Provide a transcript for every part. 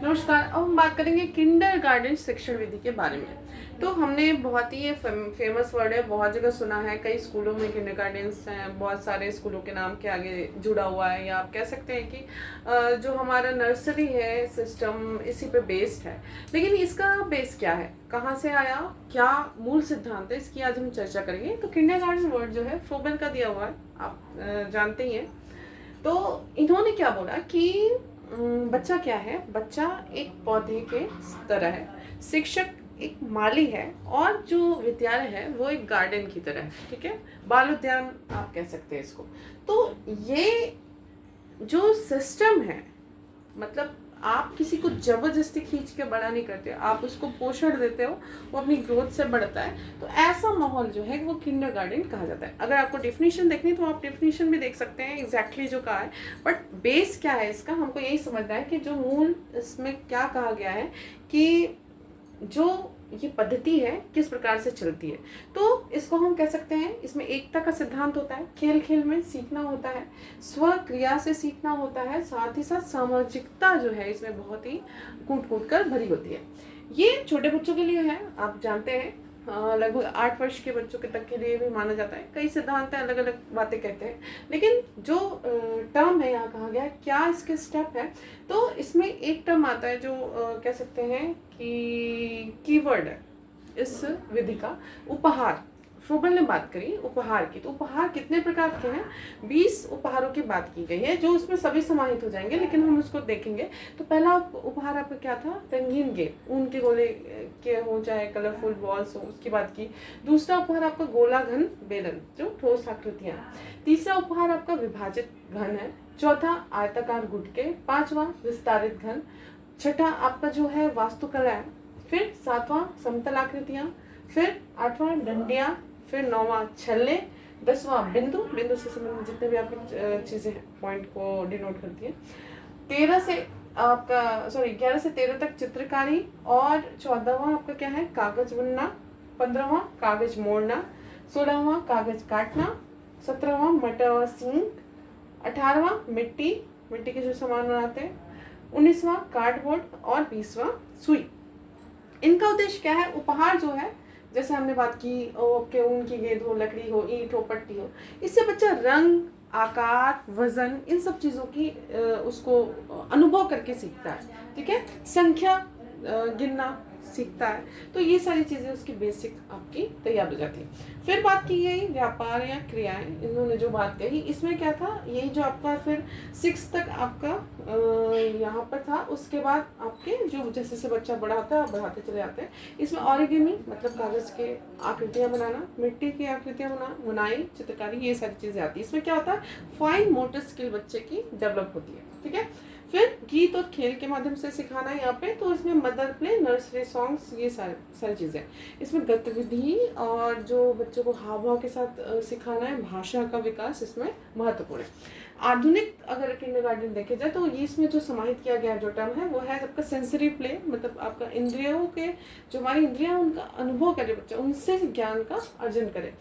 नमस्कार। अब हम बात करेंगे किंडरगार्टन शिक्षण विधि के बारे में। तो हमने बहुत ही ये फेमस वर्ड है, बहुत जगह सुना है, कई स्कूलों में किंडरगार्टन्स हैं, बहुत सारे स्कूलों के नाम के आगे जुड़ा हुआ है, या आप कह सकते हैं कि जो हमारा नर्सरी है सिस्टम इसी पे बेस्ड है। लेकिन इसका बेस क्या है, कहाँ से आया, क्या मूल सिद्धांत है, इसकी आज हम चर्चा करेंगे। तो किंडरगार्टन वर्ड जो है फ्रोबेल का दिया हुआ है, आप जानते ही हैं। तो इन्होंने क्या बोला कि बच्चा क्या है, बच्चा एक पौधे के तरह है, शिक्षक एक माली है, और जो विद्यालय है वो एक गार्डन की तरह है। ठीक है, बाल उद्यान आप कह सकते हैं इसको। तो ये जो सिस्टम है, मतलब आप किसी को जबरदस्ती खींच के बड़ा नहीं करते, आप उसको पोषण देते हो, वो अपनी ग्रोथ से बढ़ता है। तो ऐसा माहौल जो है वो किंडरगार्टन कहा जाता है। अगर आपको डेफिनेशन देखनी तो आप डेफिनेशन भी देख सकते हैं एग्जैक्टली जो कहा है। बट बेस क्या है इसका, हमको यही समझना है कि जो मूल इसमें क्या कहा गया है कि जो ये पद्धति है किस प्रकार से चलती है। तो इसको हम कह सकते हैं, इसमें एकता का सिद्धांत होता है, खेल खेल में सीखना होता है, स्व क्रिया से सीखना होता है, साथ ही साथ सामाजिकता जो है इसमें बहुत ही कूट कूट कर भरी होती है। ये छोटे बच्चों के लिए है, आप जानते हैं। लगभग 8 वर्ष के बच्चों के तक के लिए भी माना जाता है। कई सिद्धांत अलग अलग बातें कहते हैं, लेकिन जो टर्म है यहाँ कहा गया है, क्या इसके स्टेप है। तो इसमें एक टर्म आता है जो कह सकते हैं कि कीवर्ड है इस विधि का, उपहार। फ्रोबेल ने बात करी उपहार की, तो उपहार कितने प्रकार के हैं, 20 उपहारों की बात की गई है, जो उसमें सभी समाहित हो जाएंगे, लेकिन हम उसको देखेंगे। तो पहला उपहार आपका क्या था, रंगीन गेंद, ऊन के गोले के हो चाहे कलरफुल बॉल्स हो, उसकी बात की। दूसरा उपहार आपका गोला घन बेलन, जो ठोस आकृतियां। तीसरा उपहार आपका विभाजित घन है। चौथा आयताकार गुटके। पांचवा विस्तारित घन। छठा आपका जो है वास्तुकला है। फिर सातवां समतल आकृतियां। फिर आठवां डंडियां। फिर नौवां छल्ले। 10वां बिंदु, बिंदु से संबंधित जितने भी आपकी चीजें हैं पॉइंट को डिनोट करती है। 11 से 13 तक चित्रकारी। और 14वां आपका क्या है, कागज बुनना। 15वां कागज मोड़ना। 16वां कागज काटना। 17वां मटर सींग। 18वां मिट्टी, मिट्टी के जो सामान बनाते हैं। 19वां कार्डबोर्ड। और 20वां सुई। इनका उद्देश्य क्या है, उपहार जो है, जैसे हमने बात की कि ऊन की गेंद हो, लकड़ी हो, ईंट हो, पट्टी हो, इससे बच्चा रंग, आकार, वजन, इन सब चीज़ों की उसको अनुभव करके सीखता है। ठीक है, संख्या गिनना सीखता है। तो ये सारी चीज़ें उसकी बेसिक आपकी तैयार हो जाती है। फिर बात की गई व्यापार या क्रियाएं, इन्होंने जो बात कही इसमें क्या था, यही जो आपका फिर 6 तक आपका यहाँ पर था। उसके बाद आपके जो जैसे जैसे बच्चा बड़ा होता है आप बढ़ाते चले जाते हैं। इसमें ऑरिगेमी मतलब कागज के आकृतियां बनाना, मिट्टी की आकृतियां बनाना, बुनाई, चित्रकारी, ये सारी चीजें आती है। इसमें क्या होता है, फाइन मोटर स्किल बच्चे की डेवलप होती है। ठीक है, फिर गीत और खेल के माध्यम से सिखाना है यहाँ पे। तो इसमें मदर प्ले, नर्सरी सॉन्ग्स, ये सारी चीज़ें। इसमें गतिविधि और जो बच्चों को हाव भाव के साथ सिखाना है, भाषा का विकास इसमें महत्वपूर्ण है। आधुनिक अगर किंडरगार्टन देखे जाए तो ये इसमें जो समाहित किया गया जो टर्म है वो है आपका सेंसरी प्ले, मतलब आपका इंद्रियों के, जो हमारी इंद्रियां उनका अनुभव करे बच्चा, उनसे ज्ञान का अर्जन करे।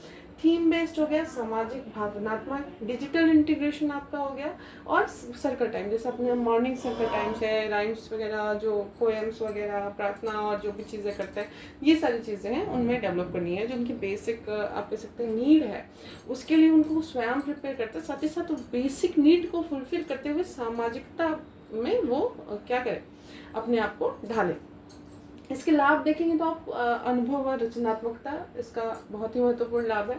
थीम बेस्ड हो गया, सामाजिक भावनात्मक, डिजिटल इंटीग्रेशन आपका हो गया, और सर्कल टाइम, जैसे अपने मॉर्निंग सर्कल टाइम्स है, राइम्स वगैरह, जो पोएम्स वगैरह, प्रार्थना और जो भी चीज़ें करते हैं, ये सारी चीज़ें हैं उनमें डेवलप करनी है। जो उनकी बेसिक आप कह सकते हैं नीड है, उसके लिए उनको स्वयं प्रिपेयर करते हैं, साथ ही साथ बेसिक नीड को फुलफिल करते हुए सामाजिकता में वो क्या करें, अपने आप को ढालें। इसके लाभ देखेंगे तो आप अनुभव और रचनात्मकता इसका बहुत ही महत्वपूर्ण लाभ है।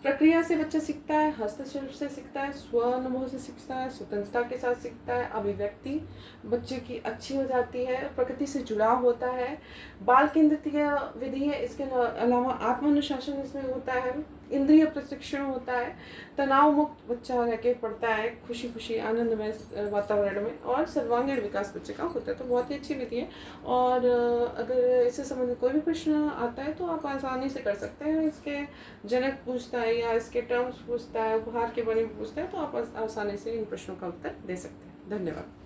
प्रक्रिया से बच्चा सीखता है, हस्तक्षेप से सीखता है, स्व अनुभव से सीखता है, स्वतंत्रता के साथ सीखता है, अभिव्यक्ति बच्चे की अच्छी हो जाती है, प्रकृति से जुड़ाव होता है, बाल केंद्रित विधि है। इसके अलावा आत्मानुशासन इसमें होता है, इंद्रिय प्रशिक्षण होता है, तनाव मुक्त बच्चा रह के पढ़ता है, खुशी खुशी आनंदमय वातावरण में, और सर्वांगीण विकास बच्चे का होता है। तो बहुत ही अच्छी विधि है। और अगर इससे संबंधित कोई भी प्रश्न आता है तो आप आसानी से कर सकते हैं। इसके जनक पूछता है या इसके टर्म्स पूछता है, उपहार के बारे में पूछता है, तो आप आसानी से इन प्रश्नों का उत्तर दे सकते हैं। धन्यवाद।